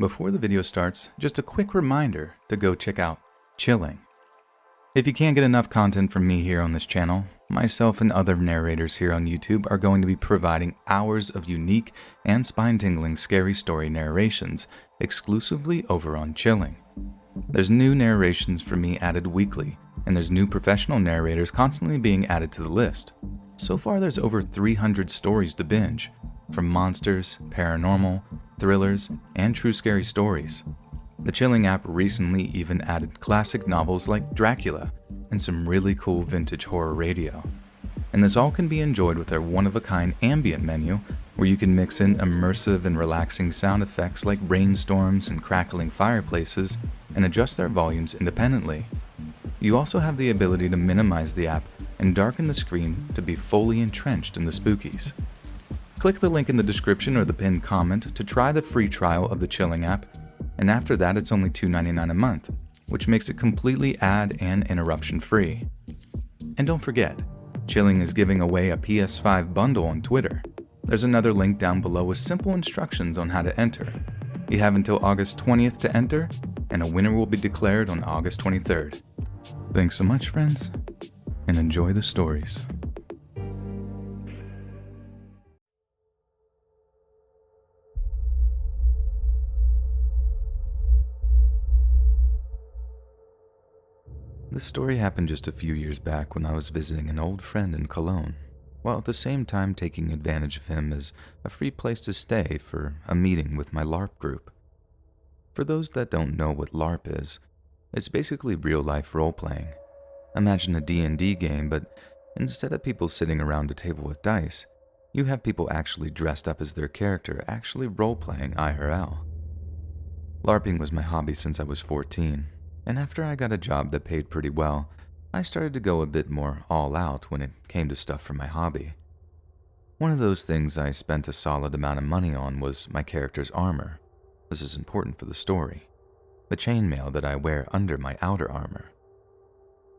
Before the video starts, just a quick reminder to go check out Chilling. If you can't get enough content from me here on this channel, myself and other narrators here on YouTube are going to be providing hours of unique and spine-tingling scary story narrations exclusively over on Chilling. There's new narrations for me added weekly, and there's new professional narrators constantly being added to the list. So far there's over 300 stories to binge, from monsters, paranormal, thrillers, and true scary stories. The Chilling app recently even added classic novels like Dracula and some really cool vintage horror radio. And this all can be enjoyed with our one-of-a-kind ambient menu, where you can mix in immersive and relaxing sound effects like rainstorms and crackling fireplaces and adjust their volumes independently. You also have the ability to minimize the app and darken the screen to be fully entrenched in the spookies. Click the link in the description or the pinned comment to try the free trial of the Chilling app, and after that it's only $2.99 a month, which makes it completely ad and interruption free. And don't forget, Chilling is giving away a PS5 bundle on Twitter. There's another link down below with simple instructions on how to enter. You have until August 20th to enter, and a winner will be declared on August 23rd. Thanks so much, friends, and enjoy the stories. This story happened just a few years back when I was visiting an old friend in Cologne, while at the same time taking advantage of him as a free place to stay for a meeting with my LARP group. For those that don't know what LARP is, it's basically real-life role-playing. Imagine a D&D game, but instead of people sitting around a table with dice, you have people actually dressed up as their character actually role-playing IRL. LARPing was my hobby since I was 14. And after I got a job that paid pretty well, I started to go a bit more all out when it came to stuff for my hobby. One of those things I spent a solid amount of money on was my character's armor. This is important for the story. The chainmail that I wear under my outer armor.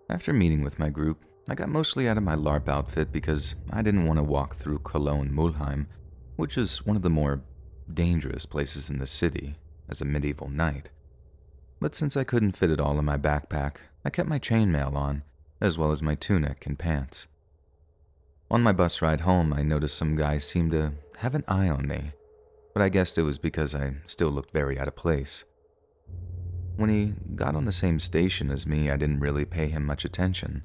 After meeting with my group, I got mostly out of my LARP outfit because I didn't want to walk through Cologne-Mulheim, which is one of the more dangerous places in the city, as a medieval knight. But since I couldn't fit it all in my backpack, I kept my chainmail on, as well as my tunic and pants. On my bus ride home, I noticed some guy seemed to have an eye on me, but I guessed it was because I still looked very out of place. When he got on the same station as me, I didn't really pay him much attention.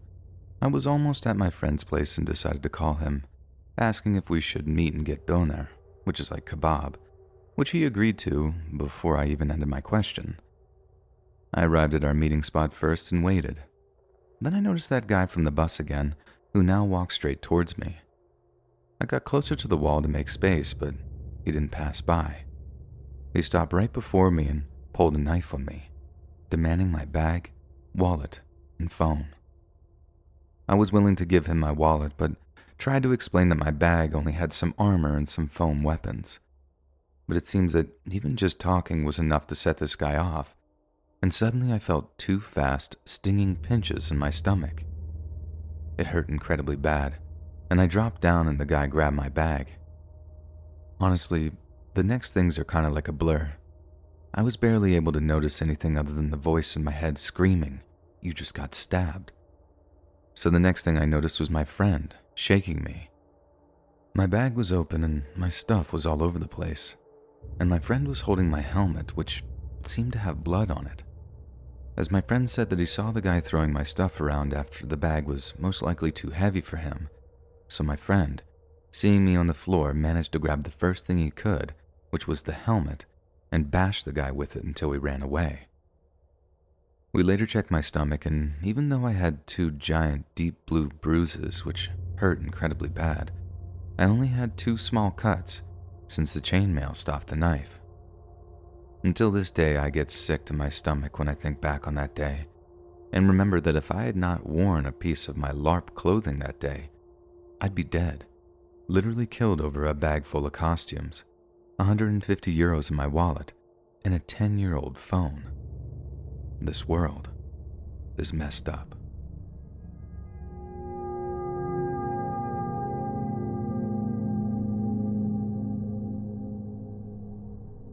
I was almost at my friend's place and decided to call him, asking if we should meet and get doner, which is like kebab, which he agreed to before I even ended my question. I arrived at our meeting spot first and waited. Then I noticed that guy from the bus again, who now walked straight towards me. I got closer to the wall to make space, but he didn't pass by. He stopped right before me and pulled a knife on me, demanding my bag, wallet, and phone. I was willing to give him my wallet, but tried to explain that my bag only had some armor and some foam weapons. But it seems that even just talking was enough to set this guy off, and suddenly I felt two fast, stinging pinches in my stomach. It hurt incredibly bad, and I dropped down and the guy grabbed my bag. Honestly, the next things are kind of like a blur. I was barely able to notice anything other than the voice in my head screaming, "You just got stabbed." So the next thing I noticed was my friend shaking me. My bag was open and my stuff was all over the place, and my friend was holding my helmet, which seemed to have blood on it. As my friend said that he saw the guy throwing my stuff around after the bag was most likely too heavy for him, so my friend, seeing me on the floor, managed to grab the first thing he could, which was the helmet, and bash the guy with it until he ran away. We later checked my stomach, and even though I had two giant deep blue bruises which hurt incredibly bad, I only had two small cuts since the chainmail stopped the knife. Until this day, I get sick to my stomach when I think back on that day, and remember that if I had not worn a piece of my LARP clothing that day, I'd be dead, literally killed over a bag full of costumes, 150 euros in my wallet, and a 10-year-old phone. This world is messed up.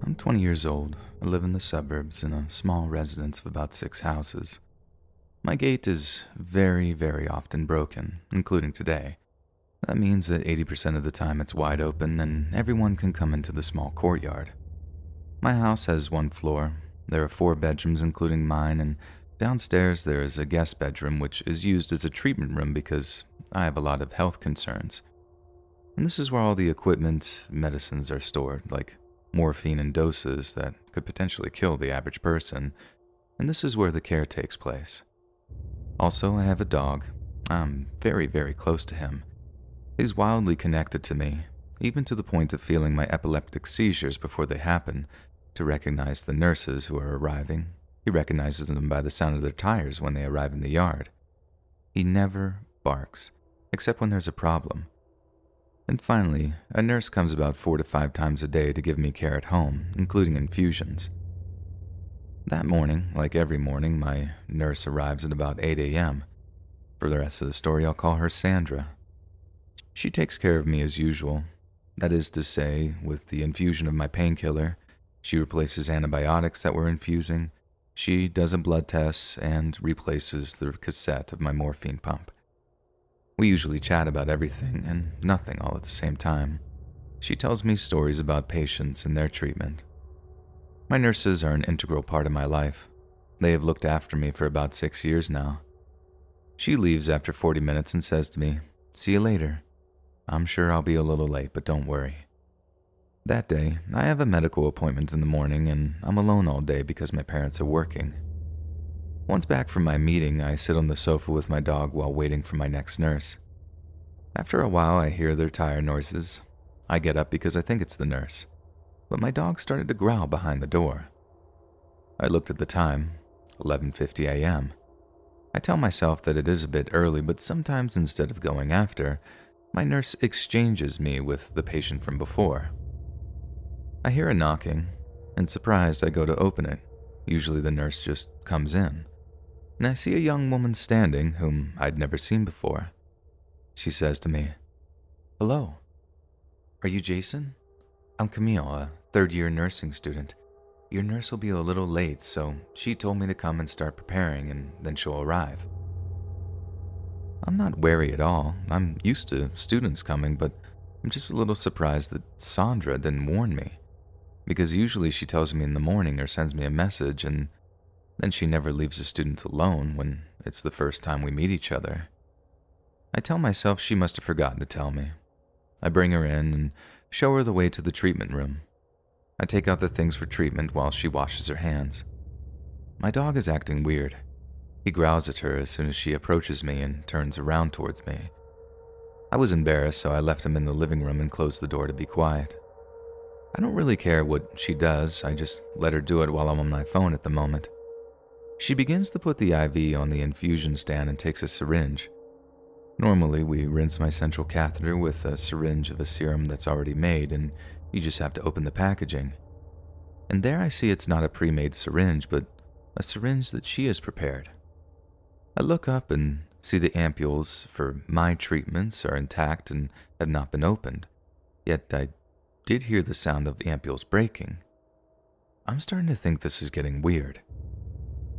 I'm I'm 20 years old. I live in the suburbs in a small residence of about 6 houses. My gate is very, very often broken, including today. That means that 80% of the time it's wide open and everyone can come into the small courtyard. My house has 1 floor. There are 4 bedrooms, including mine, and downstairs there is a guest bedroom which is used as a treatment room because I have a lot of health concerns. And this is where all the equipment, medicines are stored, like morphine and doses that could potentially kill the average person, and this is where the care takes place. Also, I have a dog. I'm very, very close to him. He's wildly connected to me, even to the point of feeling my epileptic seizures before they happen, to recognize the nurses who are arriving. He recognizes them by the sound of their tires when they arrive in the yard. He never barks, except when there's a problem. And finally, a nurse comes about 4 to 5 times a day to give me care at home, including infusions. That morning, like every morning, my nurse arrives at about 8 a.m. For the rest of the story, I'll call her Sandra. She takes care of me as usual. That is to say, with the infusion of my painkiller, she replaces antibiotics that we're infusing, she does a blood test, and replaces the cassette of my morphine pump. We usually chat about everything and nothing all at the same time. She tells me stories about patients and their treatment. My nurses are an integral part of my life. They have looked after me for about 6 years now. She leaves after 40 minutes and says to me, "See you later. I'm sure I'll be a little late, but don't worry." That day, I have a medical appointment in the morning and I'm alone all day because my parents are working. Once back from my meeting, I sit on the sofa with my dog while waiting for my next nurse. After a while, I hear their tire noises. I get up because I think it's the nurse, but my dog started to growl behind the door. I looked at the time, 11:50 a.m. I tell myself that it is a bit early, but sometimes instead of going after, my nurse exchanges me with the patient from before. I hear a knocking, and surprised I go to open it. Usually the nurse just comes in, and I see a young woman standing whom I'd never seen before. She says to me, "Hello. Are you Jason? I'm Camille, a third-year nursing student. Your nurse will be a little late, so she told me to come and start preparing, and then she'll arrive." I'm not wary at all. I'm used to students coming, but I'm just a little surprised that Sandra didn't warn me, because usually she tells me in the morning or sends me a message, and then she never leaves a student alone when it's the first time we meet each other. I tell myself she must have forgotten to tell me. I bring her in and show her the way to the treatment room. I take out the things for treatment while she washes her hands. My dog is acting weird. He growls at her as soon as she approaches me and turns around towards me. I was embarrassed, so I left him in the living room and closed the door to be quiet. I don't really care what she does, I just let her do it while I'm on my phone at the moment. She begins to put the IV on the infusion stand and takes a syringe. Normally, we rinse my central catheter with a syringe of a serum that's already made, and you just have to open the packaging. And there I see it's not a pre-made syringe, but a syringe that she has prepared. I look up and see the ampules for my treatments are intact and have not been opened, yet I did hear the sound of ampules breaking. I'm starting to think this is getting weird.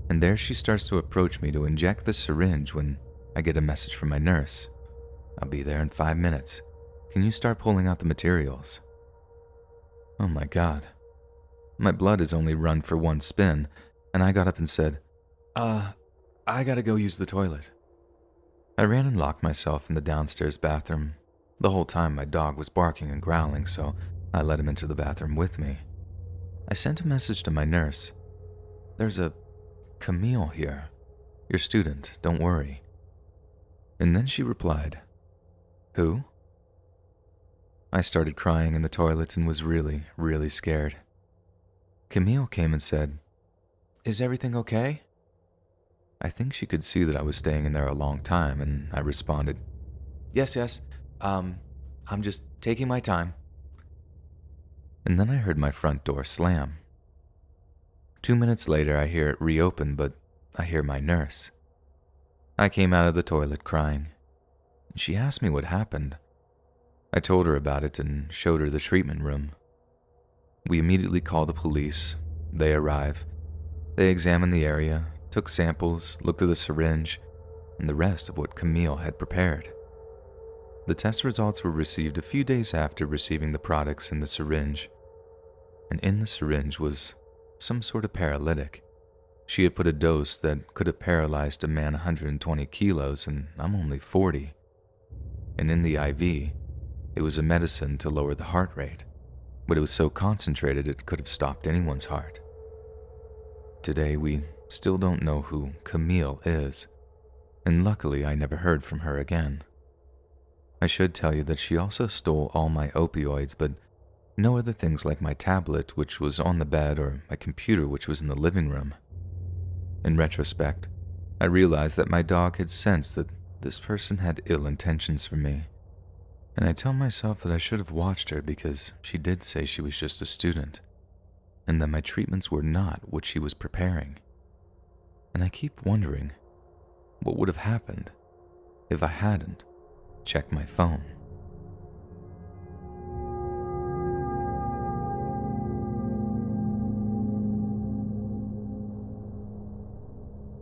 And there she starts to approach me to inject the syringe when I get a message from my nurse. "I'll be there in 5 minutes. Can you start pulling out the materials?" Oh my God. My blood has only run for 1 spin, and I got up and said, I gotta go use the toilet." I ran and locked myself in the downstairs bathroom. The whole time my dog was barking and growling, so I let him into the bathroom with me. I sent a message to my nurse. "There's a Camille here. Your student, don't worry." And then she replied, "Who?" I started crying in the toilet and was really, really scared. Camille came and said, "Is everything okay?" I think she could see that I was staying in there a long time, and I responded, Yes, I'm just taking my time." And then I heard my front door slam. 2 minutes later, I hear it reopen, but I hear my nurse. I came out of the toilet crying. She asked me what happened. I told her about it and showed her the treatment room. We immediately call the police. They arrive. They examine the area, took samples, looked at the syringe, and the rest of what Camille had prepared. The test results were received a few days after receiving the products in the syringe. And in the syringe was some sort of paralytic. She had put a dose that could have paralyzed a man 120 kilos, and I'm only 40. And in the IV, it was a medicine to lower the heart rate, but it was so concentrated it could have stopped anyone's heart. Today, we still don't know who Camille is, and luckily I never heard from her again. I should tell you that she also stole all my opioids, but no other things like my tablet, which was on the bed, or my computer, which was in the living room. In retrospect, I realized that my dog had sensed that this person had ill intentions for me, and I tell myself that I should have watched her because she did say she was just a student, and that my treatments were not what she was preparing. And I keep wondering what would have happened if I hadn't checked my phone.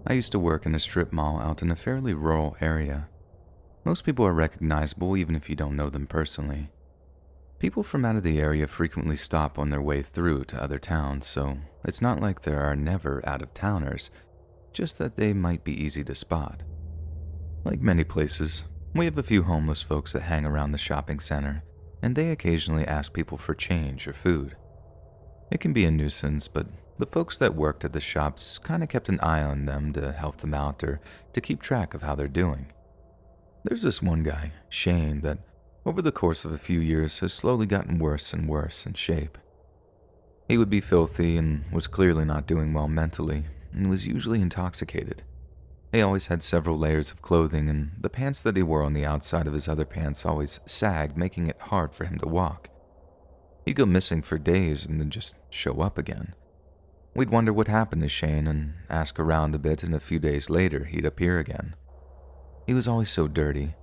I used to work in a strip mall out in a fairly rural area. Most people are recognizable even if you don't know them personally. People from out of the area frequently stop on their way through to other towns, so it's not like there are never out-of-towners, just that they might be easy to spot. Like many places, we have a few homeless folks that hang around the shopping center, and they occasionally ask people for change or food. It can be a nuisance, but the folks that worked at the shops kind of kept an eye on them to help them out or to keep track of how they're doing. There's this one guy, Shane, that over the course of a few years has slowly gotten worse and worse in shape. He would be filthy and was clearly not doing well mentally, and was usually intoxicated. He always had several layers of clothing, and the pants that he wore on the outside of his other pants always sagged, making it hard for him to walk. He'd go missing for days and then just show up again. We'd wonder what happened to Shane and ask around a bit, and a few days later he'd appear again. He was always so dirty.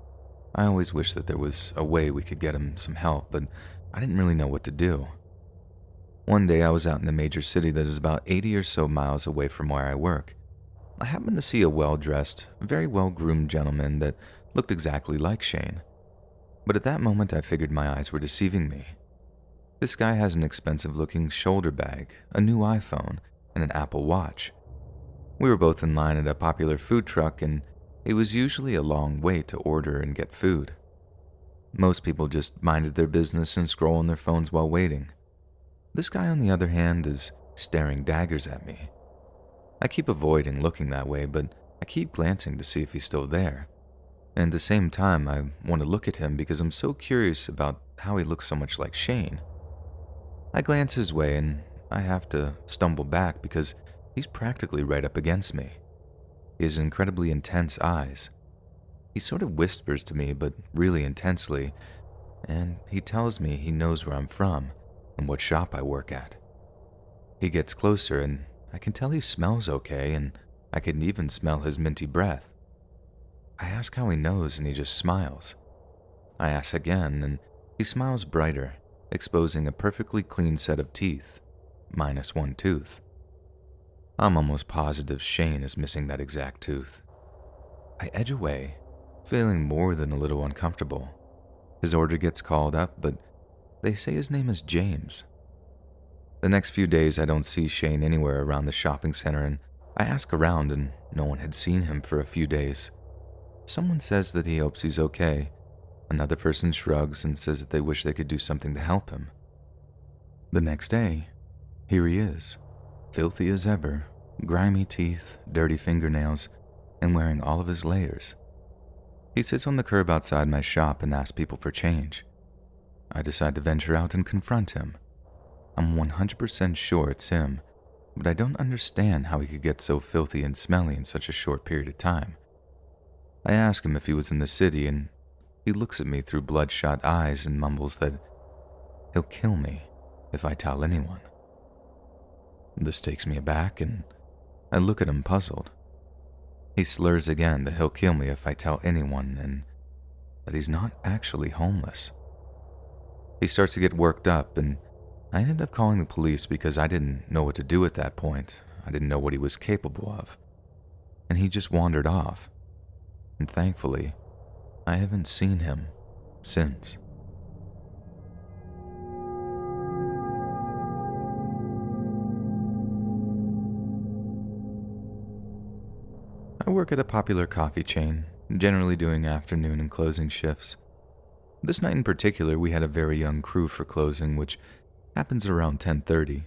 I always wished that there was a way we could get him some help, but I didn't really know what to do. One day I was out in a major city that is about 80 or so miles away from where I work. I happened to see a well-dressed, very well-groomed gentleman that looked exactly like Shane. But at that moment I figured my eyes were deceiving me. This guy has an expensive-looking shoulder bag, a new iPhone, and an Apple Watch. We were both in line at a popular food truck, and it was usually a long wait to order and get food. Most people just minded their business and scroll on their phones while waiting. This guy, on the other hand, is staring daggers at me. I keep avoiding looking that way, but I keep glancing to see if he's still there. And at the same time, I want to look at him because I'm so curious about how he looks so much like Shane. I glance his way and I have to stumble back because he's practically right up against me. He has incredibly intense eyes. He sort of whispers to me, but really intensely, and he tells me he knows where I'm from and what shop I work at. He gets closer and I can tell he smells okay, and I can even smell his minty breath. I ask how he knows and he just smiles. I ask again and he smiles brighter, exposing a perfectly clean set of teeth, minus one tooth. I'm almost positive Shane is missing that exact tooth. I edge away, feeling more than a little uncomfortable. His order gets called up, but they say his name is James. The next few days I don't see Shane anywhere around the shopping center, and I ask around and no one had seen him for a few days. Someone says that he hopes he's okay. Another person shrugs and says that they wish they could do something to help him. The next day, here he is, filthy as ever, grimy teeth, dirty fingernails, and wearing all of his layers. He sits on the curb outside my shop and asks people for change. I decide to venture out and confront him. I'm 100% sure it's him, but I don't understand how he could get so filthy and smelly in such a short period of time. I ask him if he was in the city, and he looks at me through bloodshot eyes and mumbles that he'll kill me if I tell anyone. This takes me aback, and I look at him puzzled. He slurs again that he'll kill me if I tell anyone, and that he's not actually homeless. He starts to get worked up, and I ended up calling the police because I didn't know what to do at that point. I didn't know what he was capable of. And he just wandered off. And thankfully, I haven't seen him since. I work at a popular coffee chain, generally doing afternoon and closing shifts. This night in particular, we had a very young crew for closing, which happens around 10:30.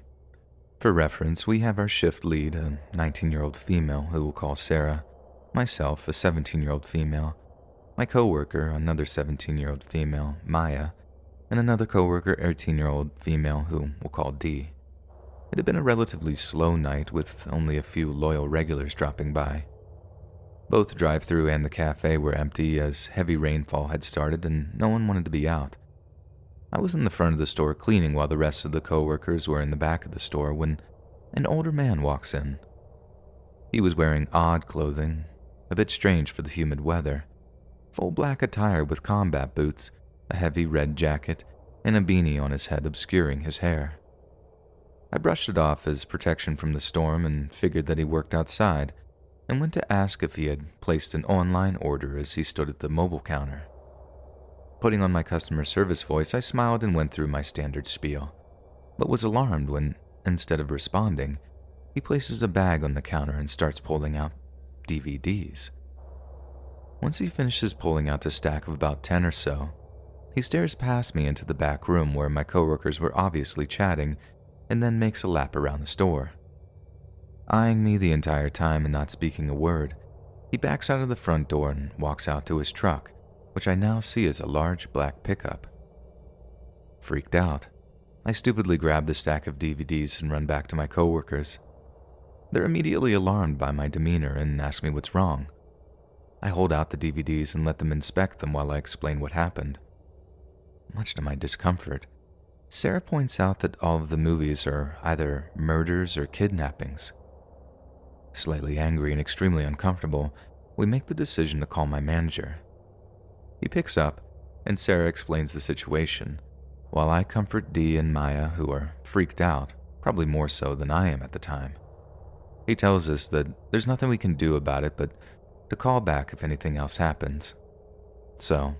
For reference, we have our shift lead, a 19-year-old female who we'll call Sarah, myself, a 17-year-old female, my coworker, another 17-year-old female, Maya, and another coworker, 18-year-old female who we'll call Dee. It had been a relatively slow night with only a few loyal regulars dropping by. Both the drive-thru and the cafe were empty as heavy rainfall had started and no one wanted to be out. I was in the front of the store cleaning while the rest of the coworkers were in the back of the store when an older man walks in. He was wearing odd clothing, a bit strange for the humid weather, full black attire with combat boots, a heavy red jacket, and a beanie on his head obscuring his hair. I brushed it off as protection from the storm and figured that he worked outside, and went to ask if he had placed an online order as he stood at the mobile counter. Putting on my customer service voice, I smiled and went through my standard spiel, but was alarmed when, instead of responding, he places a bag on the counter and starts pulling out DVDs. Once he finishes pulling out a stack of about 10 or so, he stares past me into the back room where my coworkers were obviously chatting, and then makes a lap around the store. Eyeing me the entire time and not speaking a word, he backs out of the front door and walks out to his truck, which I now see as a large black pickup. Freaked out, I stupidly grab the stack of DVDs and run back to my coworkers. They're immediately alarmed by my demeanor and ask me what's wrong. I hold out the DVDs and let them inspect them while I explain what happened. Much to my discomfort, Sarah points out that all of the movies are either murders or kidnappings. Slightly angry and extremely uncomfortable, we make the decision to call my manager. He picks up, and Sarah explains the situation, while I comfort Dee and Maya, who are freaked out, probably more so than I am at the time. He tells us that there's nothing we can do about it but to call back if anything else happens. So,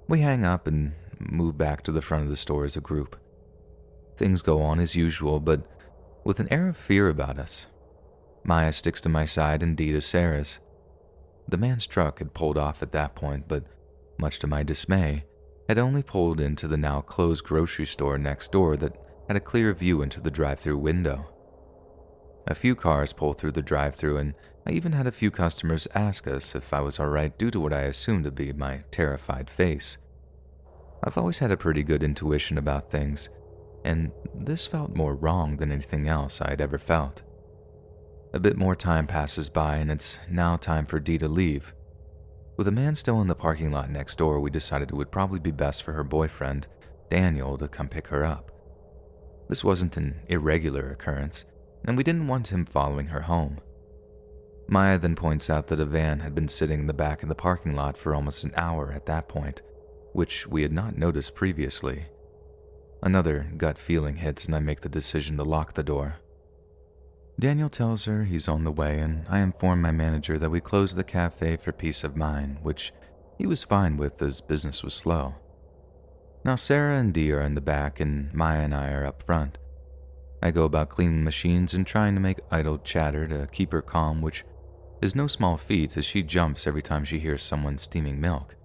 we hang up and move back to the front of the store as a group. Things go on as usual, but with an air of fear about us. Maya sticks to my side and Dee to Sarah's. The man's truck had pulled off at that point, but much to my dismay, had only pulled into the now closed grocery store next door that had a clear view into the drive-thru window. A few cars pulled through the drive-thru, and I even had a few customers ask us if I was alright due to what I assumed to be my terrified face. I've always had a pretty good intuition about things, and this felt more wrong than anything else I had ever felt. A bit more time passes by, and it's now time for Dee to leave. With a man still in the parking lot next door, we decided it would probably be best for her boyfriend, Daniel, to come pick her up. This wasn't an irregular occurrence, and we didn't want him following her home. Maya then points out that a van had been sitting in the back of the parking lot for almost an hour at that point, which we had not noticed previously. Another gut feeling hits, and I make the decision to lock the door. Daniel tells her he's on the way, and I inform my manager that we closed the cafe for peace of mind, which he was fine with as business was slow. Now Sarah and Dee are in the back, and Maya and I are up front. I go about cleaning machines and trying to make idle chatter to keep her calm, which is no small feat as she jumps every time she hears someone steaming milk.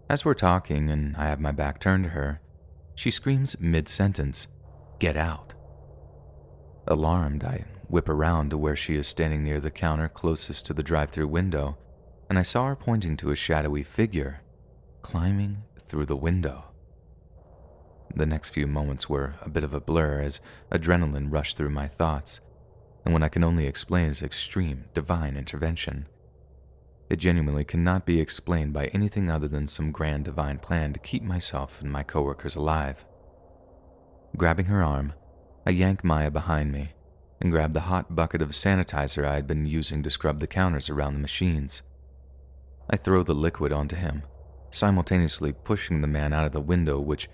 As we're talking and I have my back turned to her, she screams mid-sentence, "Get out." Alarmed, I whip around to where she is standing near the counter closest to the drive-thru window, and I saw her pointing to a shadowy figure climbing through the window. The next few moments were a bit of a blur as adrenaline rushed through my thoughts, and what I can only explain as extreme, divine intervention. It genuinely cannot be explained by anything other than some grand divine plan to keep myself and my coworkers alive. Grabbing her arm, I yank Maya behind me and grab the hot bucket of sanitizer I had been using to scrub the counters around the machines. I throw the liquid onto him, simultaneously pushing the man out of the window, which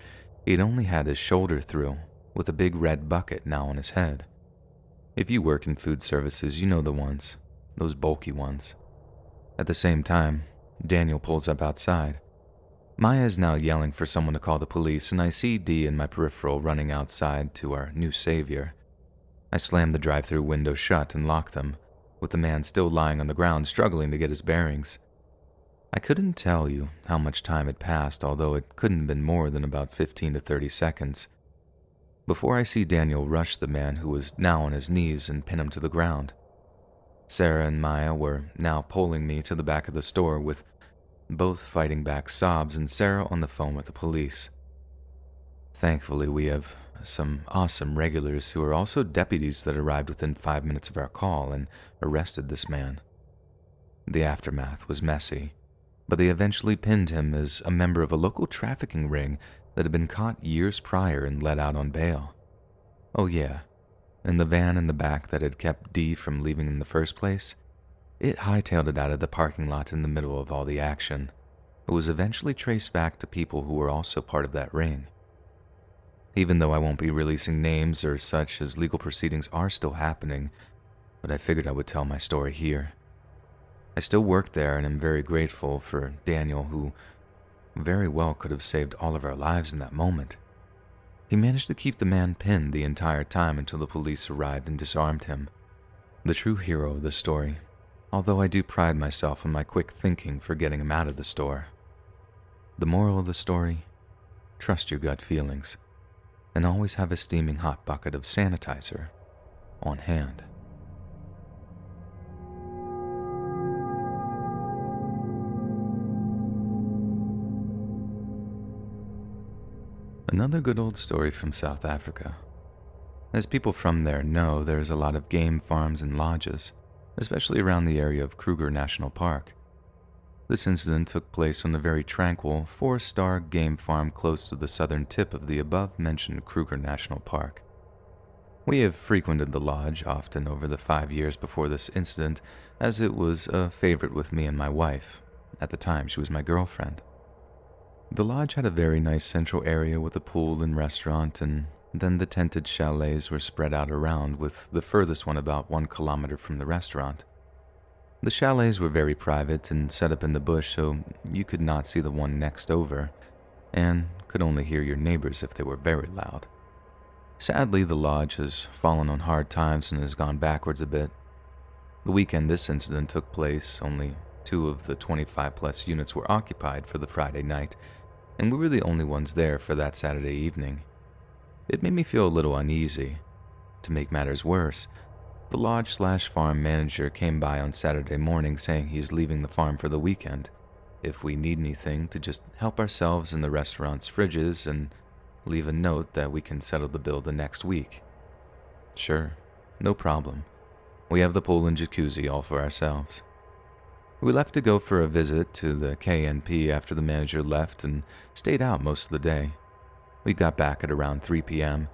he had only had his shoulder through, with a big red bucket now on his head. If you work in food services, you know the ones, those bulky ones. At the same time, Daniel pulls up outside. Maya is now yelling for someone to call the police, and I see Dee in my peripheral running outside to our new savior. I slam the drive-thru window shut and lock them, with the man still lying on the ground struggling to get his bearings. I couldn't tell you how much time had passed, although it couldn't have been more than about 15 to 30 seconds, before I see Daniel rush the man who was now on his knees and pin him to the ground. Sarah and Maya were now pulling me to the back of the store, with both fighting back sobs and Sarah on the phone with the police. Thankfully, we have some awesome regulars who are also deputies that arrived within 5 minutes of our call and arrested this man. The aftermath was messy, but they eventually pinned him as a member of a local trafficking ring that had been caught years prior and let out on bail. Oh yeah, and the van in the back that had kept Dee from leaving in the first place, it hightailed it out of the parking lot in the middle of all the action. It was eventually traced back to people who were also part of that ring. Even though I won't be releasing names or such, as legal proceedings are still happening, but I figured I would tell my story here. I still work there and am very grateful for Daniel, who very well could have saved all of our lives in that moment. He managed to keep the man pinned the entire time until the police arrived and disarmed him. The true hero of the story, although I do pride myself on my quick thinking for getting him out of the store. The moral of the story: trust your gut feelings, and always have a steaming hot bucket of sanitizer on hand. Another good old story from South Africa. As people from there know, there's a lot of game farms and lodges, especially around the area of Kruger National Park. This incident took place on a very tranquil 4-star game farm close to the southern tip of the above-mentioned Kruger National Park. We have frequented the lodge often over the 5 years before this incident, as it was a favorite with me and my wife. At the time, she was my girlfriend. The lodge had a very nice central area with a pool and restaurant, and then the tented chalets were spread out around, with the furthest one about 1 kilometer from the restaurant. The chalets were very private and set up in the bush, so you could not see the one next over, and could only hear your neighbors if they were very loud. Sadly, the lodge has fallen on hard times and has gone backwards a bit. The weekend this incident took place, only 2 of the 25-plus units were occupied for the Friday night, and we were the only ones there for that Saturday evening. It made me feel a little uneasy. To make matters worse, the lodge/farm manager came by on Saturday morning saying he's leaving the farm for the weekend, if we need anything to just help ourselves in the restaurant's fridges and leave a note that we can settle the bill the next week. Sure, no problem. We have the pool and jacuzzi all for ourselves. We left to go for a visit to the KNP after the manager left and stayed out most of the day. We got back at around 3 p.m.,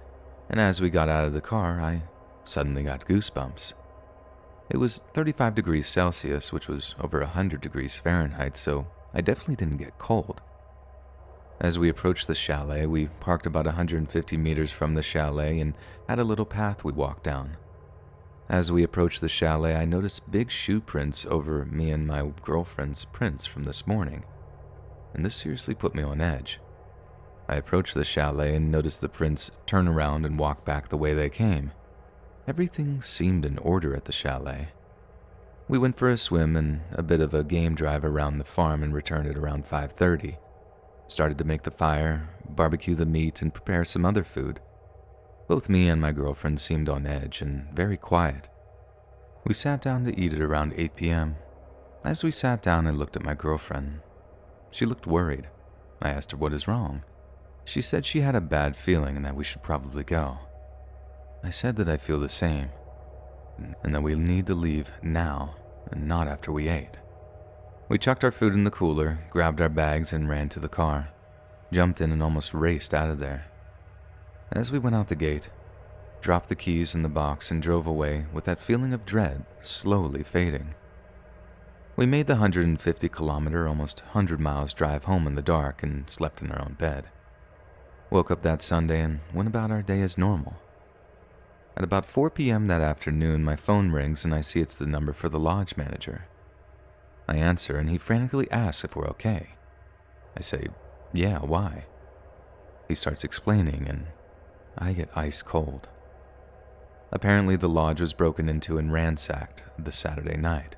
and as we got out of the car, I suddenly got goosebumps. It was 35 degrees Celsius, which was over 100 degrees Fahrenheit, so I definitely didn't get cold. As we approached the chalet, we parked about 150 meters from the chalet and had a little path we walked down. As we approached the chalet, I noticed big shoe prints over me and my girlfriend's prints from this morning, and this seriously put me on edge. I approached the chalet and noticed the prints turn around and walk back the way they came. Everything seemed in order at the chalet. We went for a swim and a bit of a game drive around the farm and returned at around 5:30. Started to make the fire, barbecue the meat, and prepare some other food. Both me and my girlfriend seemed on edge and very quiet. We sat down to eat at around 8 p.m. As we sat down, I looked at my girlfriend. She looked worried. I asked her what is wrong. She said she had a bad feeling and that we should probably go. I said that I feel the same, and that we need to leave now and not after we ate. We chucked our food in the cooler, grabbed our bags, and ran to the car, jumped in and almost raced out of there. As we went out the gate, dropped the keys in the box and drove away with that feeling of dread slowly fading. We made the 150-kilometer, almost 100 miles drive home in the dark and slept in our own bed. Woke up that Sunday and went about our day as normal. At about 4 p.m. that afternoon, my phone rings and I see it's the number for the lodge manager. I answer and he frantically asks if we're okay. I say, yeah, why? He starts explaining and I get ice cold. Apparently the lodge was broken into and ransacked the Saturday night.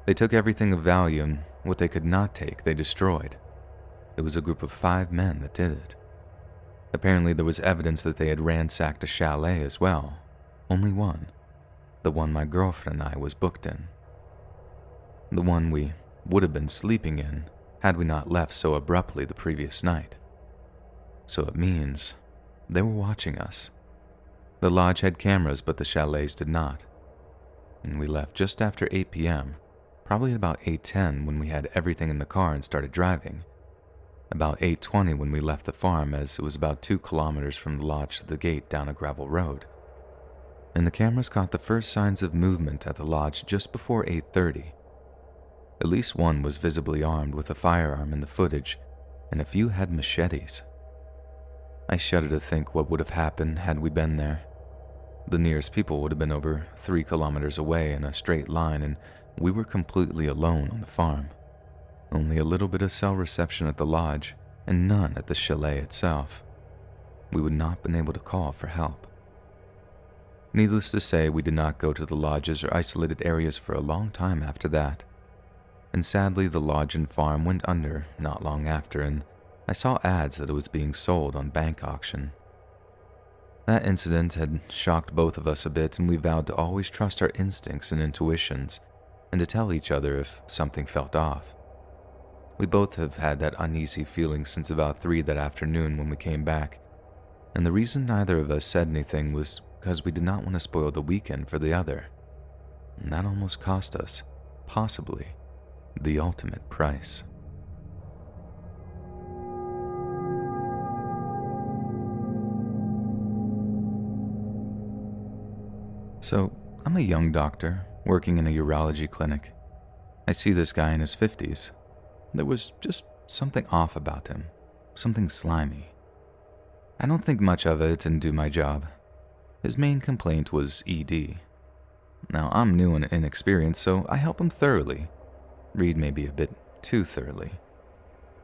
They took everything of value and what they could not take they destroyed. It was a group of 5 men that did it. Apparently there was evidence that they had ransacked a chalet as well. Only one. The one my girlfriend and I was booked in. The one we would have been sleeping in had we not left so abruptly the previous night. So it means they were watching us. The lodge had cameras, but the chalets did not. And we left just after 8 p.m., probably at about 8:10 when we had everything in the car and started driving. About 8:20 when we left the farm, as it was about 2 kilometers from the lodge to the gate down a gravel road. And the cameras caught the first signs of movement at the lodge just before 8:30. At least one was visibly armed with a firearm in the footage, and a few had machetes. I shudder to think what would have happened had we been there. The nearest people would have been over 3 kilometers away in a straight line, and we were completely alone on the farm. Only a little bit of cell reception at the lodge, and none at the chalet itself. We would not have been able to call for help. Needless to say, we did not go to the lodges or isolated areas for a long time after that. And sadly, the lodge and farm went under not long after, and I saw ads that it was being sold on bank auction. That incident had shocked both of us a bit, and we vowed to always trust our instincts and intuitions, and to tell each other if something felt off. We both have had that uneasy feeling since about 3 that afternoon when we came back, and the reason neither of us said anything was because we did not want to spoil the weekend for the other. And that almost cost us, possibly, the ultimate price. So, I'm a young doctor working in a urology clinic. I see this guy in his 50s. There was just something off about him, something slimy. I don't think much of it and do my job. His main complaint was ED. Now, I'm new and inexperienced, so I help him thoroughly. Read maybe a bit too thoroughly.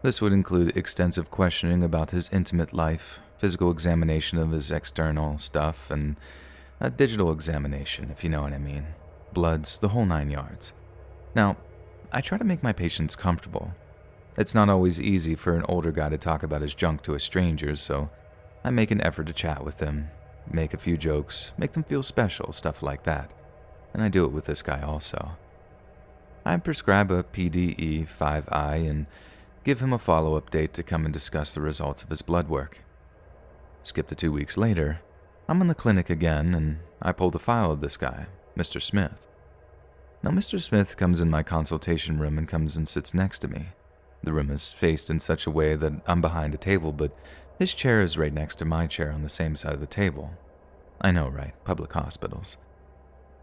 This would include extensive questioning about his intimate life, physical examination of his external stuff, and a digital examination, if you know what I mean. Bloods, the whole 9 yards. Now, I try to make my patients comfortable. It's not always easy for an older guy to talk about his junk to a stranger, so I make an effort to chat with them, make a few jokes, make them feel special, stuff like that. And I do it with this guy also. I prescribe a PDE 5I and give him a follow-up date to come and discuss the results of his blood work. Skip to 2 weeks later, I'm in the clinic again and I pull the file of this guy, Mr. Smith. Now, Mr. Smith comes in my consultation room and comes and sits next to me. The room is faced in such a way that I'm behind a table, but his chair is right next to my chair on the same side of the table. I know, right? Public hospitals.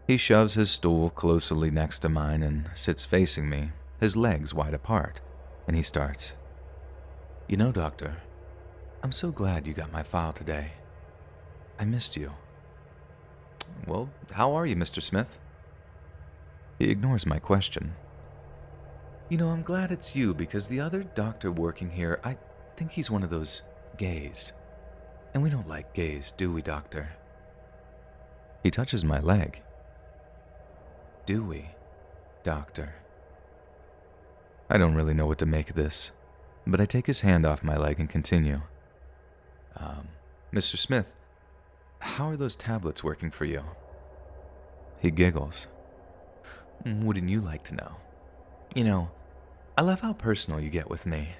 He shoves his stool closely next to mine and sits facing me, his legs wide apart, and he starts. You know, doctor, I'm so glad you got my file today. I missed you. Well, how are you, Mr. Smith? He ignores my question. You know, I'm glad it's you because the other doctor working here, I think he's one of those gays. And we don't like gays, do we, doctor? He touches my leg. Do we, doctor? I don't really know what to make of this, but I take his hand off my leg and continue. Mr. Smith, how are those tablets working for you? He giggles. Wouldn't you like to know? You know, I love how personal you get with me.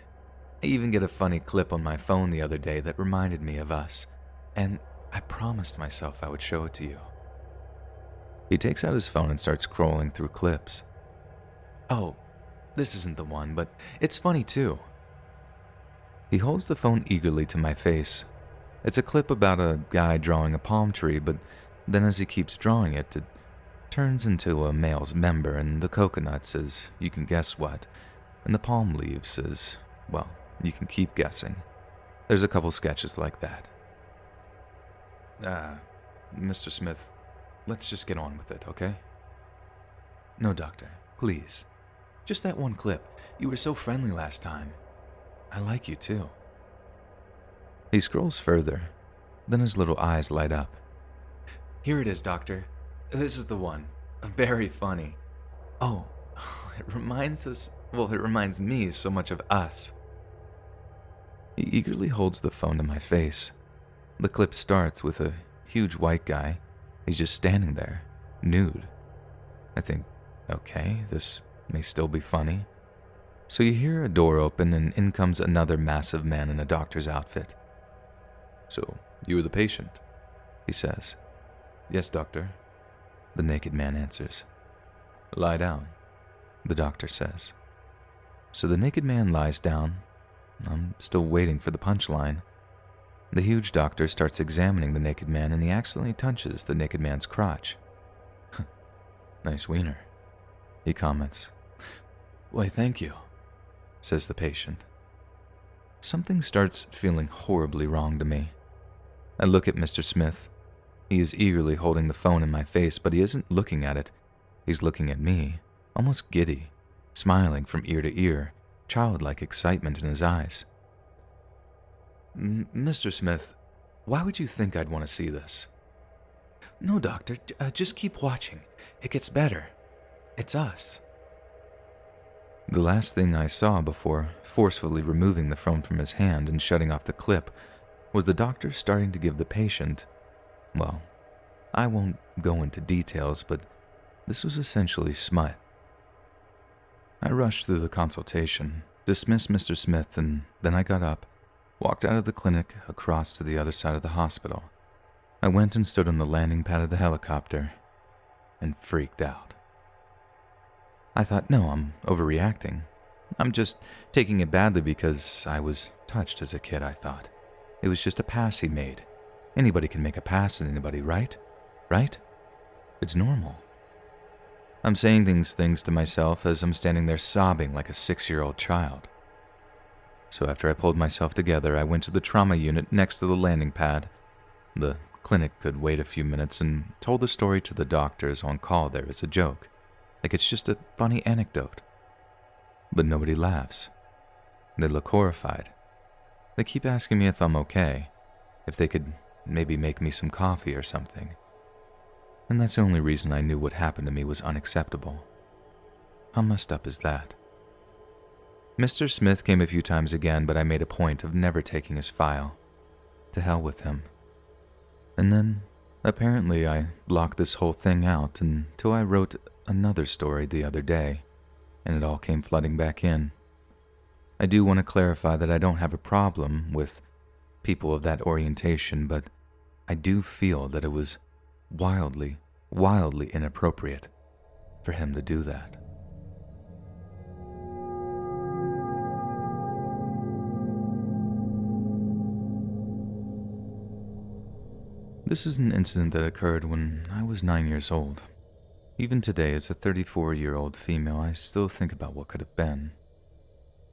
I even get a funny clip on my phone the other day that reminded me of us, and I promised myself I would show it to you. He takes out his phone and starts scrolling through clips. Oh, this isn't the one, but it's funny too. He holds the phone eagerly to my face. It's a clip about a guy drawing a palm tree, but then as he keeps drawing it, it turns into a male's member, and the coconuts is, you can guess what, and the palm leaves is, well, you can keep guessing. There's a couple sketches like that. Mr. Smith, let's just get on with it, okay? No, Doctor, please. Just that one clip. You were so friendly last time. I like you too. He scrolls further, then his little eyes light up. Here it is, Doctor. This is the one. Very funny. Oh, it reminds me so much of us. He eagerly holds the phone to my face. The clip starts with a huge white guy. He's just standing there, nude. I think, okay, this may still be funny. So you hear a door open and in comes another massive man in a doctor's outfit. So, you were the patient, he says. Yes, doctor, the naked man answers. Lie down, the doctor says. So the naked man lies down. I'm still waiting for the punchline. The huge doctor starts examining the naked man and he accidentally touches the naked man's crotch. Nice wiener, he comments. Why, thank you, says the patient. Something starts feeling horribly wrong to me. I look at Mr. Smith. He is eagerly holding the phone in my face, but he isn't looking at it. He's looking at me, almost giddy, smiling from ear to ear, childlike excitement in his eyes. Mr. Smith, why would you think I'd want to see this? No, doctor, just keep watching. It gets better. It's us. The last thing I saw before forcefully removing the phone from his hand and shutting off the clip was the doctor starting to give the patient, well, I won't go into details, but this was essentially smut. I rushed through the consultation, dismissed Mr. Smith, and then I got up, walked out of the clinic across to the other side of the hospital. I went and stood on the landing pad of the helicopter and freaked out. I thought, no, I'm overreacting. I'm just taking it badly because I was touched as a kid, I thought. It was just a pass he made. Anybody can make a pass at anybody, right? Right? It's normal. I'm saying things to myself as I'm standing there sobbing like a 6-year-old child. So after I pulled myself together, I went to the trauma unit next to the landing pad. The clinic could wait a few minutes and told the story to the doctors on call there as a joke, like it's just a funny anecdote. But nobody laughs. They look horrified. They keep asking me if I'm okay, if they could maybe make me some coffee or something. And that's the only reason I knew what happened to me was unacceptable. How messed up is that? Mr. Smith came a few times again, but I made a point of never taking his file. To hell with him. And then, apparently I blocked this whole thing out until I wrote another story the other day, and it all came flooding back in. I do want to clarify that I don't have a problem with people of that orientation, but I do feel that it was wildly inappropriate for him to do that. This is an incident that occurred when I was 9 years old. Even today, as a 34-year-old female, I still think about what could have been.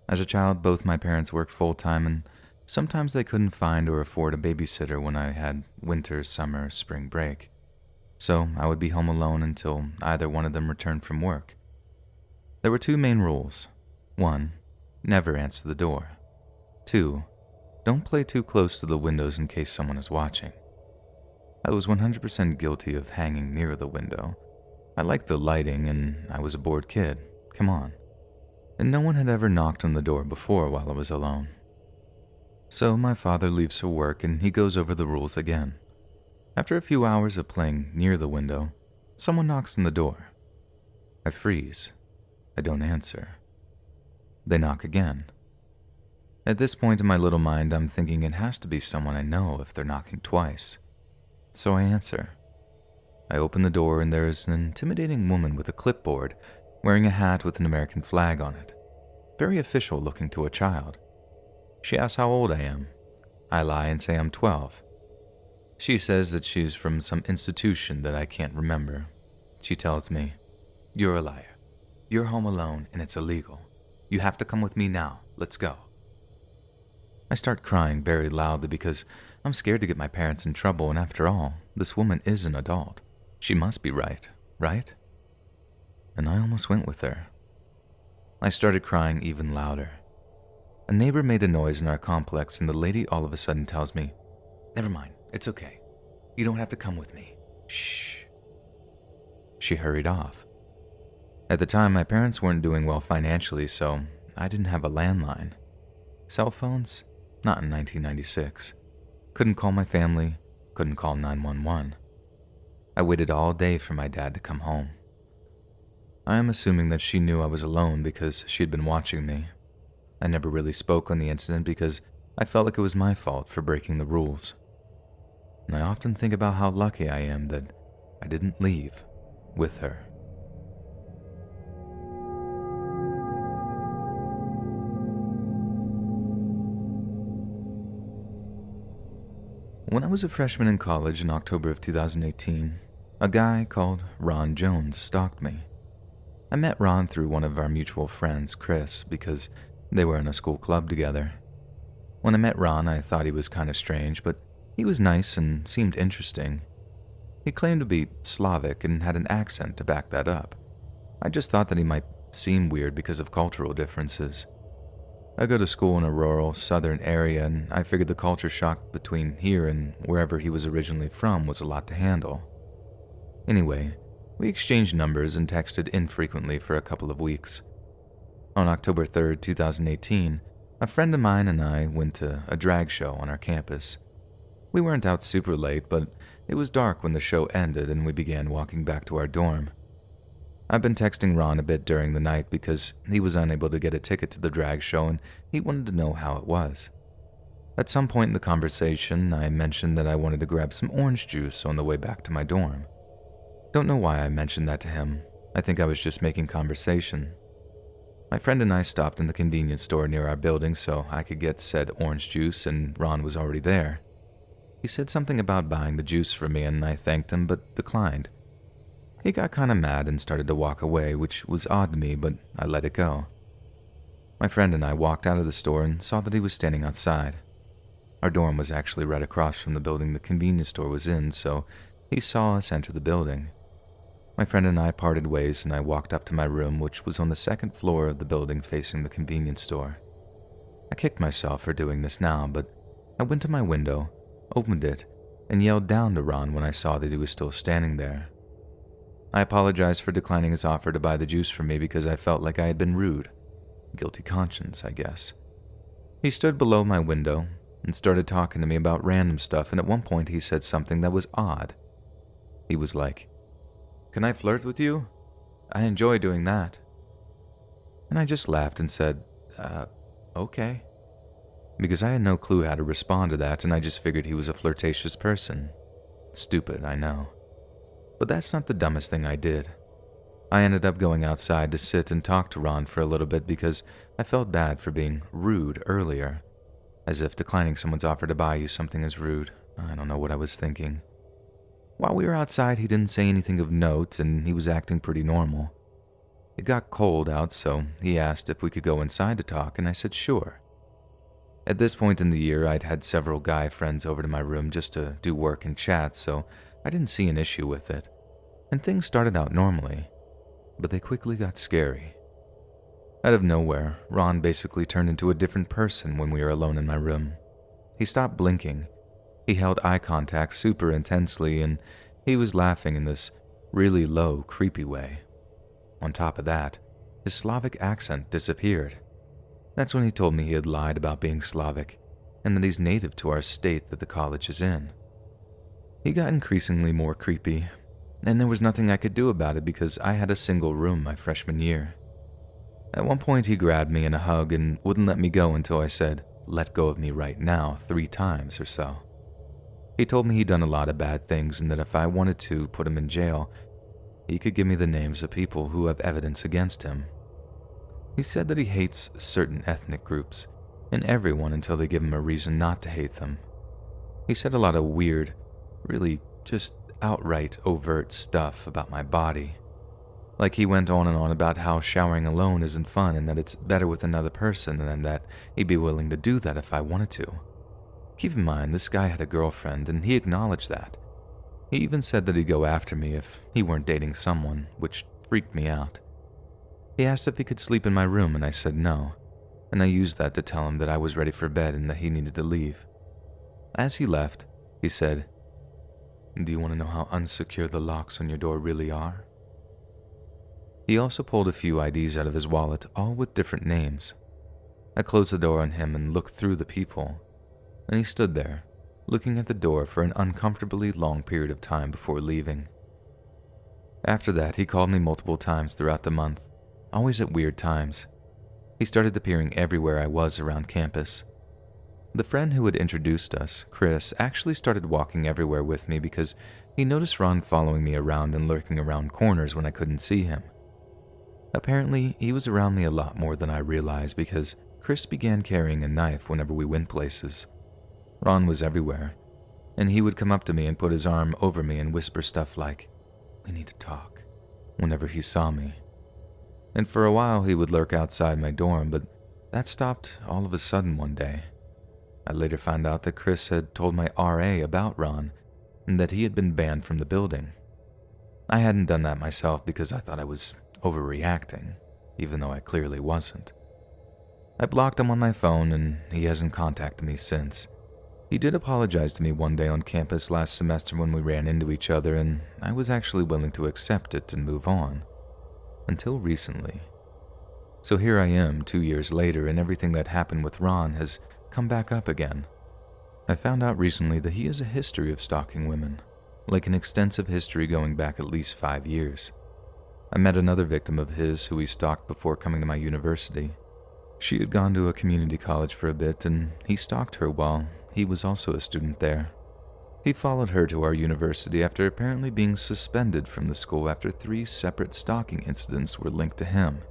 As a child, both my parents worked full-time, and sometimes they couldn't find or afford a babysitter when I had winter, summer, spring break. So I would be home alone until either one of them returned from work. There were 2 main rules. 1, never answer the door. 2, don't play too close to the windows in case someone is watching. I was 100% guilty of hanging near the window. I liked the lighting and I was a bored kid. Come on. And no one had ever knocked on the door before while I was alone. So my father leaves for work and he goes over the rules again. After a few hours of playing near the window, someone knocks on the door. I freeze. I don't answer. They knock again. At this point in my little mind, I'm thinking it has to be someone I know if they're knocking twice. So I answer. I open the door and there is an intimidating woman with a clipboard, wearing a hat with an American flag on it. Very official looking to a child. She asks how old I am. I lie and say I'm 12. She says that she's from some institution that I can't remember. She tells me, "You're a liar. You're home alone and it's illegal. You have to come with me now. Let's go." I start crying very loudly because I'm scared to get my parents in trouble, and after all, this woman is an adult. She must be right, right? And I almost went with her. I started crying even louder. A neighbor made a noise in our complex, and the lady all of a sudden tells me, "Never mind, it's okay. You don't have to come with me. Shh." She hurried off. At the time, my parents weren't doing well financially, so I didn't have a landline. Cell phones? Not in 1996. Couldn't call my family, couldn't call 911. I waited all day for my dad to come home. I am assuming that she knew I was alone because she had been watching me. I never really spoke on the incident because I felt like it was my fault for breaking the rules. And I often think about how lucky I am that I didn't leave with her. When I was a freshman in college in October of 2018, a guy called Ron Jones stalked me. I met Ron through one of our mutual friends, Chris, because they were in a school club together. When I met Ron, I thought he was kind of strange, but he was nice and seemed interesting. He claimed to be Slavic and had an accent to back that up. I just thought that he might seem weird because of cultural differences. I go to school in a rural, southern area, and I figured the culture shock between here and wherever he was originally from was a lot to handle. Anyway, we exchanged numbers and texted infrequently for a couple of weeks. On October 3rd, 2018, a friend of mine and I went to a drag show on our campus. We weren't out super late, but it was dark when the show ended and we began walking back to our dorm. I've been texting Ron a bit during the night because he was unable to get a ticket to the drag show and he wanted to know how it was. At some point in the conversation, I mentioned that I wanted to grab some orange juice on the way back to my dorm. Don't know why I mentioned that to him. I think I was just making conversation. My friend and I stopped in the convenience store near our building so I could get said orange juice, and Ron was already there. He said something about buying the juice for me and I thanked him but declined. He got kind of mad and started to walk away, which was odd to me, but I let it go. My friend and I walked out of the store and saw that he was standing outside. Our dorm was actually right across from the building the convenience store was in, so he saw us enter the building. My friend and I parted ways and I walked up to my room, which was on the second floor of the building facing the convenience store. I kicked myself for doing this now, but I went to my window, opened it, and yelled down to Ron when I saw that he was still standing there. I apologized for declining his offer to buy the juice for me because I felt like I had been rude. Guilty conscience, I guess. He stood below my window and started talking to me about random stuff, and at one point he said something that was odd. He was like, "Can I flirt with you? I enjoy doing that." And I just laughed and said, okay. Because I had no clue how to respond to that, and I just figured he was a flirtatious person. Stupid, I know. But that's not the dumbest thing I did. I ended up going outside to sit and talk to Ron for a little bit because I felt bad for being rude earlier. As if declining someone's offer to buy you something is rude. I don't know what I was thinking. While we were outside, he didn't say anything of note and he was acting pretty normal. It got cold out, so he asked if we could go inside to talk, and I said sure. At this point in the year, I'd had several guy friends over to my room just to do work and chat, so I didn't see an issue with it, and things started out normally, but they quickly got scary. Out of nowhere, Ron basically turned into a different person when we were alone in my room. He stopped blinking, he held eye contact super intensely, and he was laughing in this really low, creepy way. On top of that, his Slavic accent disappeared. That's when he told me he had lied about being Slavic, and that he's native to our state that the college is in. He got increasingly more creepy, and there was nothing I could do about it because I had a single room my freshman year. At one point he grabbed me in a hug and wouldn't let me go until I said, "Let go of me right now," 3 times or so. He told me he'd done a lot of bad things and that if I wanted to put him in jail, he could give me the names of people who have evidence against him. He said that he hates certain ethnic groups and everyone until they give him a reason not to hate them. He said a lot of weird, really just outright overt stuff about my body. Like he went on and on about how showering alone isn't fun and that it's better with another person and that he'd be willing to do that if I wanted to. Keep in mind, this guy had a girlfriend and he acknowledged that. He even said that he'd go after me if he weren't dating someone, which freaked me out. He asked if he could sleep in my room and I said no, and I used that to tell him that I was ready for bed and that he needed to leave. As he left, he said, "Do you want to know how unsecure the locks on your door really are?" He also pulled a few IDs out of his wallet, all with different names. I closed the door on him and looked through the people, and he stood there, looking at the door for an uncomfortably long period of time before leaving. After that, he called me multiple times throughout the month, always at weird times. He started appearing everywhere I was around campus. The friend who had introduced us, Chris, actually started walking everywhere with me because he noticed Ron following me around and lurking around corners when I couldn't see him. Apparently, he was around me a lot more than I realized because Chris began carrying a knife whenever we went places. Ron was everywhere, and he would come up to me and put his arm over me and whisper stuff like, "We need to talk," whenever he saw me. And for a while he would lurk outside my dorm, but that stopped all of a sudden one day. I later found out that Chris had told my RA about Ron and that he had been banned from the building. I hadn't done that myself because I thought I was overreacting, even though I clearly wasn't. I blocked him on my phone and he hasn't contacted me since. He did apologize to me one day on campus last semester when we ran into each other, and I was actually willing to accept it and move on. Until recently. So here I am 2 years later and everything that happened with Ron has come back up again. I found out recently that he has a history of stalking women, like an extensive history going back at least 5 years. I met another victim of his who he stalked before coming to my university. She had gone to a community college for a bit and he stalked her while he was also a student there. He followed her to our university after apparently being suspended from the school after 3 separate stalking incidents were linked to him.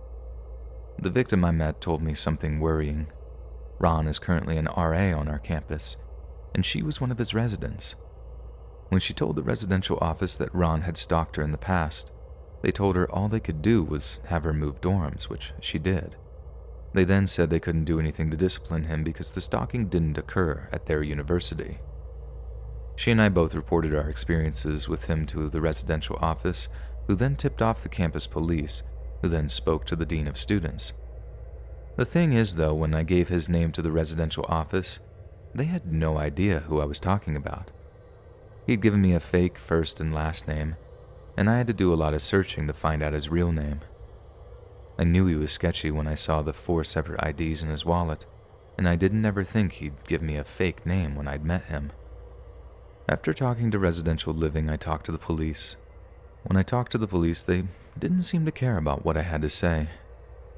The victim I met told me something worrying. Ron is currently an RA on our campus, and she was one of his residents. When she told the residential office that Ron had stalked her in the past, they told her all they could do was have her move dorms, which she did. They then said they couldn't do anything to discipline him because the stalking didn't occur at their university. She and I both reported our experiences with him to the residential office, who then tipped off the campus police, who then spoke to the dean of students. The thing is, though, when I gave his name to the residential office, they had no idea who I was talking about. He'd given me a fake first and last name, and I had to do a lot of searching to find out his real name. I knew he was sketchy when I saw the 4 separate IDs in his wallet, and I didn't ever think he'd give me a fake name when I'd met him. After talking to residential living, I talked to the police. When I talked to the police, they didn't seem to care about what I had to say.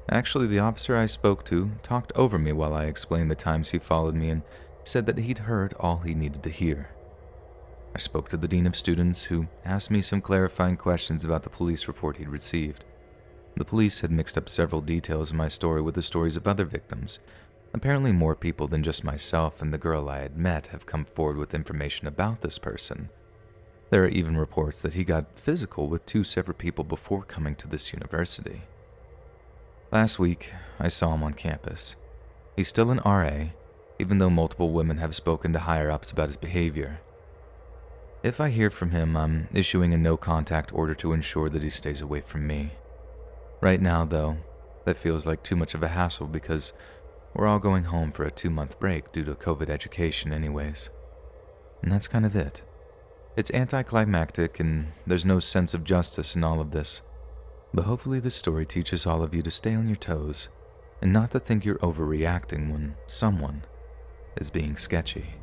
Actually, the officer I spoke to talked over me while I explained the times he followed me and said that he'd heard all he needed to hear. I spoke to the dean of students, who asked me some clarifying questions about the police report he'd received. The police had mixed up several details in my story with the stories of other victims. Apparently more people than just myself and the girl I had met have come forward with information about this person. There are even reports that he got physical with 2 separate people before coming to this university. Last week, I saw him on campus. He's still an RA, even though multiple women have spoken to higher-ups about his behavior. If I hear from him, I'm issuing a no-contact order to ensure that he stays away from me. Right now, though, that feels like too much of a hassle because we're all going home for a 2-month break due to COVID education anyways. And that's kind of it. It's anticlimactic and there's no sense of justice in all of this. But hopefully this story teaches all of you to stay on your toes and not to think you're overreacting when someone is being sketchy.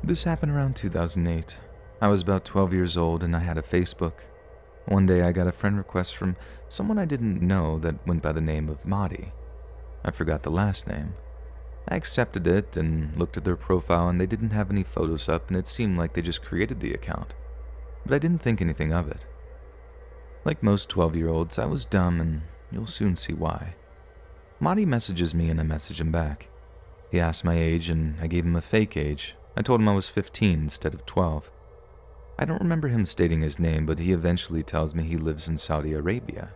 This happened around 2008. I was about 12 years old and I had a Facebook. One day I got a friend request from someone I didn't know that went by the name of Madi. I forgot the last name. I accepted it and looked at their profile and they didn't have any photos up and it seemed like they just created the account. But I didn't think anything of it. Like most 12-year-olds, I was dumb and you'll soon see why. Madi messages me and I message him back. He asked my age and I gave him a fake age. I told him I was 15 instead of 12. I don't remember him stating his name, but he eventually tells me he lives in Saudi Arabia.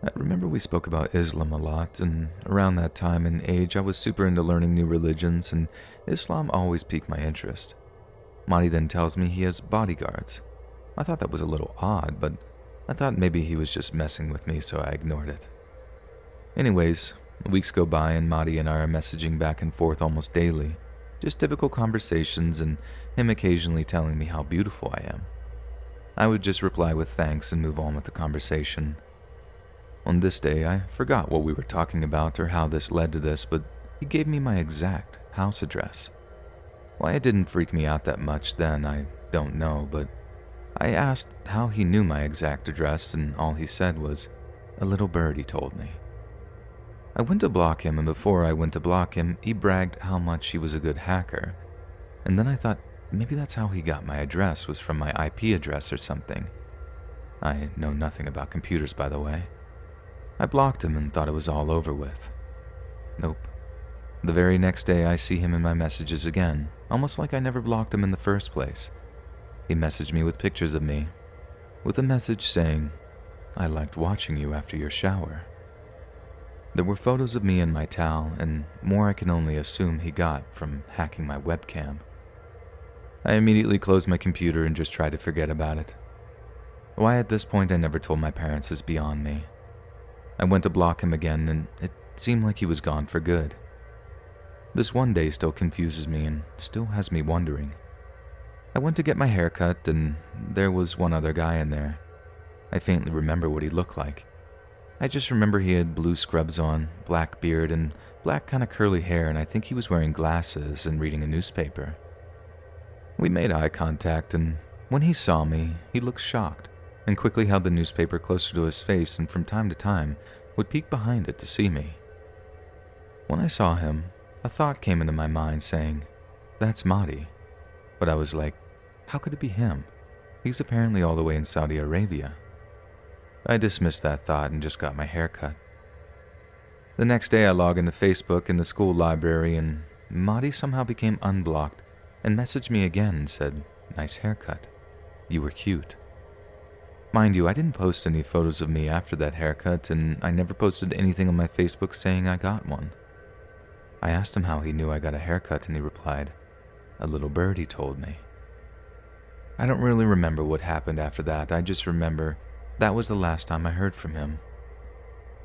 I remember we spoke about Islam a lot, and around that time and age I was super into learning new religions, and Islam always piqued my interest. Monty then tells me he has bodyguards. I thought that was a little odd, but I thought maybe he was just messing with me, so I ignored it. Anyways, weeks go by and Marty and I are messaging back and forth almost daily. Just typical conversations and him occasionally telling me how beautiful I am. I would just reply with thanks and move on with the conversation. On this day, I forgot what we were talking about or how this led to this, but he gave me my exact house address. Why it didn't freak me out that much then, I don't know, but I asked how he knew my exact address, and all he said was, "A little birdie told me." I went to block him, and before I went to block him, he bragged how much he was a good hacker. And then I thought maybe that's how he got my address, was from my IP address or something. I know nothing about computers, by the way. I blocked him and thought it was all over with. Nope. The very next day I see him in my messages again, almost like I never blocked him in the first place. He messaged me with pictures of me, with a message saying, "I liked watching you after your shower." There were photos of me in my towel, and more I can only assume he got from hacking my webcam. I immediately closed my computer and just tried to forget about it. Why at this point I never told my parents is beyond me. I went to block him again, and it seemed like he was gone for good. This one day still confuses me and still has me wondering. I went to get my hair cut, and there was one other guy in there. I faintly remember what he looked like. I just remember he had blue scrubs on, black beard, and black kind of curly hair, and I think he was wearing glasses and reading a newspaper. We made eye contact, and when he saw me, he looked shocked and quickly held the newspaper closer to his face, and from time to time would peek behind it to see me. When I saw him, a thought came into my mind saying, "That's Mahdi." But I was like, how could it be him? He's apparently all the way in Saudi Arabia. I dismissed that thought and just got my hair cut. The next day I log into Facebook in the school library, and Mahdi somehow became unblocked and messaged me again and said, "Nice haircut. You were cute." Mind you, I didn't post any photos of me after that haircut, and I never posted anything on my Facebook saying I got one. I asked him how he knew I got a haircut, and he replied, "A little birdie told me." I don't really remember what happened after that. I just remember that was the last time I heard from him.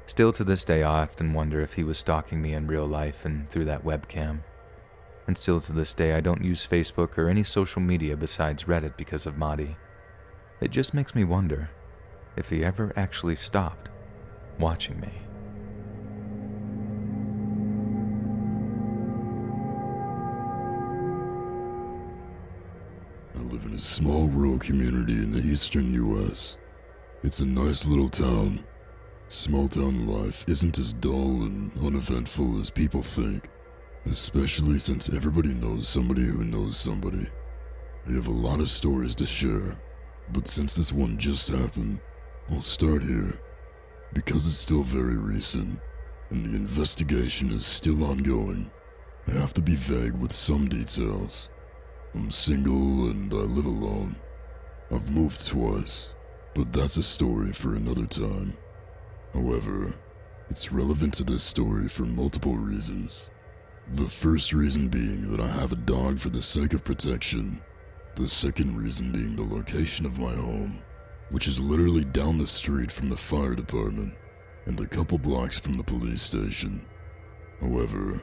Still to this day, I often wonder if he was stalking me in real life and through that webcam. And still to this day, I don't use Facebook or any social media besides Reddit because of Mahdi. It just makes me wonder if he ever actually stopped watching me. I live in a small rural community in the eastern US. It's a nice little town. Small town life isn't as dull and uneventful as people think, especially since everybody knows somebody who knows somebody. I have a lot of stories to share, but since this one just happened, I'll start here. Because it's still very recent, and the investigation is still ongoing, I have to be vague with some details. I'm single and I live alone. I've moved twice, but that's a story for another time. However, it's relevant to this story for multiple reasons. The first reason being that I have a dog for the sake of protection. The second reason being the location of my home, which is literally down the street from the fire department and a couple blocks from the police station. However,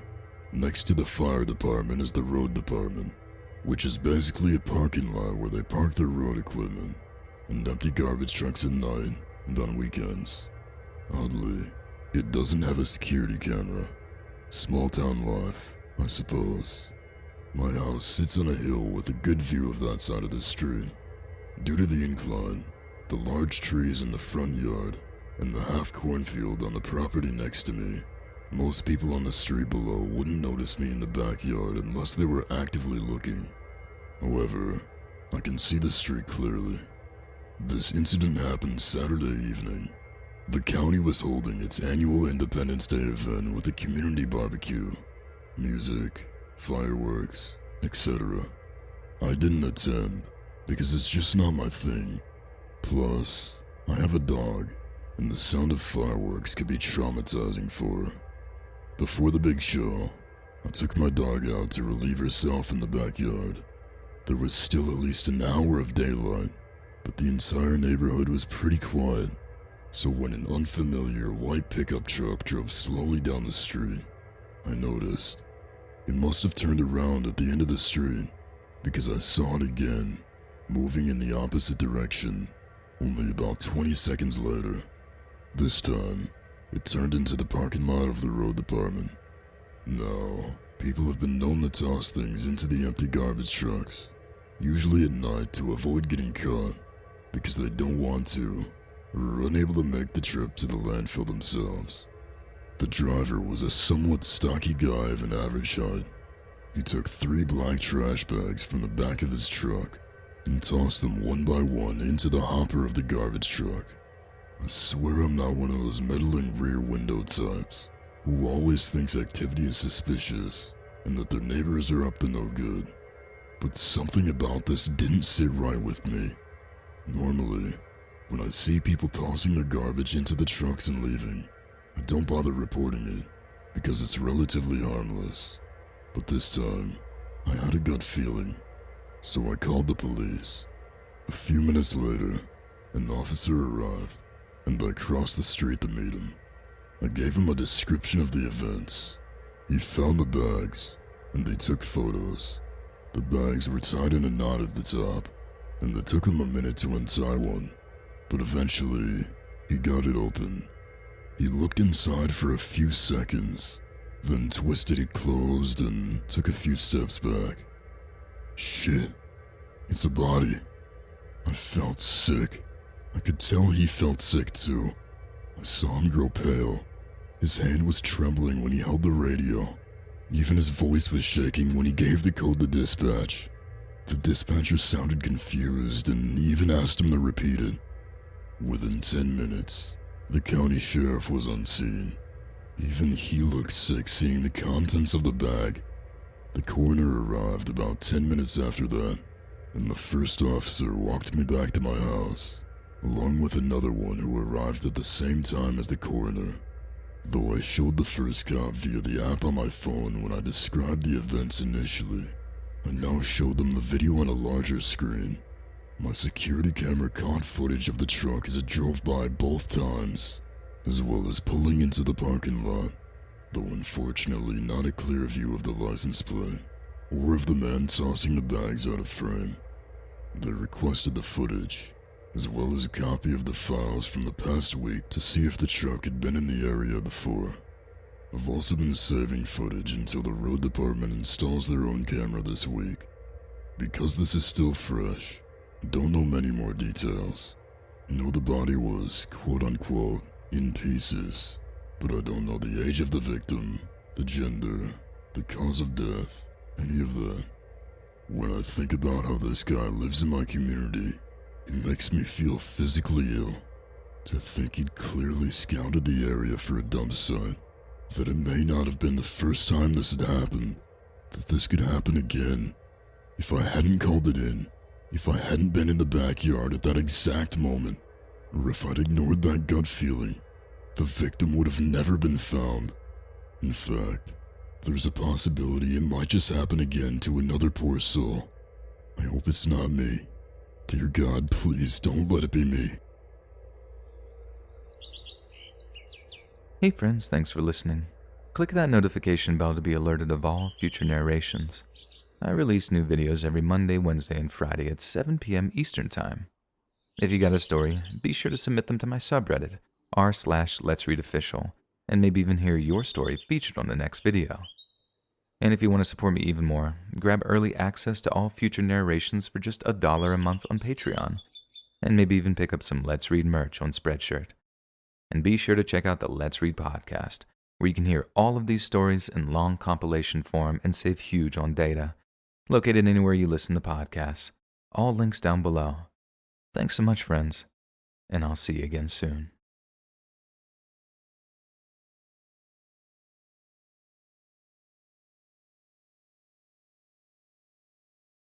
next to the fire department is the road department, which is basically a parking lot where they park their road equipment and empty garbage trucks at night and on weekends. Oddly, it doesn't have a security camera. Small town life, I suppose. My house sits on a hill with a good view of that side of the street. Due to the incline, the large trees in the front yard, and the half cornfield on the property next to me, most people on the street below wouldn't notice me in the backyard unless they were actively looking. However, I can see the street clearly. This incident happened Saturday evening. The county was holding its annual Independence Day event with a community barbecue. music, fireworks, etc. I didn't attend because it's just not my thing. Plus, I have a dog, and the sound of fireworks could be traumatizing for her. Before the big show, I took my dog out to relieve herself in the backyard. There was still at least an hour of daylight, but the entire neighborhood was pretty quiet. So when an unfamiliar white pickup truck drove slowly down the street, I noticed. It must have turned around at the end of the street, because I saw it again, moving in the opposite direction, only about 20 seconds later. This time, it turned into the parking lot of the road department. Now, people have been known to toss things into the empty garbage trucks, usually at night to avoid getting caught, because they don't want to, or are unable to make the trip to the landfill themselves. The driver was a somewhat stocky guy of an average height. He took 3 black trash bags from the back of his truck and tossed them one by one into the hopper of the garbage truck. I swear I'm not one of those meddling rear window types who always thinks activity is suspicious and that their neighbors are up to no good. But something about this didn't sit right with me. Normally, when I see people tossing their garbage into the trucks and leaving, I don't bother reporting it because it's relatively harmless. But this time, I had a gut feeling, so I called the police. A few minutes later, an officer arrived, and I crossed the street to meet him. I gave him a description of the events. He found the bags, and they took photos. The bags were tied in a knot at the top, and it took him a minute to untie one, but eventually, he got it open. He looked inside for a few seconds, then twisted it closed and took a few steps back. Shit, it's a body. I felt sick. I could tell he felt sick too. I saw him grow pale. His hand was trembling when he held the radio. Even his voice was shaking when he gave the code to dispatch. The dispatcher sounded confused and even asked him to repeat it. Within 10 minutes, the county sheriff was on scene. Even he looked sick seeing the contents of the bag. The coroner arrived about 10 minutes after that, and the first officer walked me back to my house, along with another one who arrived at the same time as the coroner. Though I showed the first cop via the app on my phone when I described the events initially, I now showed them the video on a larger screen. My security camera caught footage of the truck as it drove by both times, as well as pulling into the parking lot, though unfortunately not a clear view of the license plate, or of the man tossing the bags out of frame. They requested the footage, as well as a copy of the files from the past week to see if the truck had been in the area before. I've also been saving footage until the road department installs their own camera this week. Because this is still fresh, I don't know many more details. I know the body was, quote-unquote, in pieces, but I don't know the age of the victim, the gender, the cause of death, any of that. When I think about how this guy lives in my community, it makes me feel physically ill. To think he'd clearly scouted the area for a dump site, that it may not have been the first time this had happened, that this could happen again. If I hadn't called it in, if I hadn't been in the backyard at that exact moment, or if I'd ignored that gut feeling, the victim would have never been found. In fact, there's a possibility it might just happen again to another poor soul. I hope it's not me. Dear God, please don't let it be me. Hey friends, thanks for listening. Click that notification bell to be alerted of all future narrations. I release new videos every Monday, Wednesday, and Friday at 7 p.m. Eastern Time. If you got a story, be sure to submit them to my subreddit, r/LetsReadOfficial, and maybe even hear your story featured on the next video. And if you want to support me even more, grab early access to all future narrations for just $1 a month on Patreon, and maybe even pick up some Let's Read merch on Spreadshirt. And be sure to check out the Let's Read podcast, where you can hear all of these stories in long compilation form and save huge on data. Located anywhere you listen to podcasts. All links down below. Thanks so much, friends, and I'll see you again soon.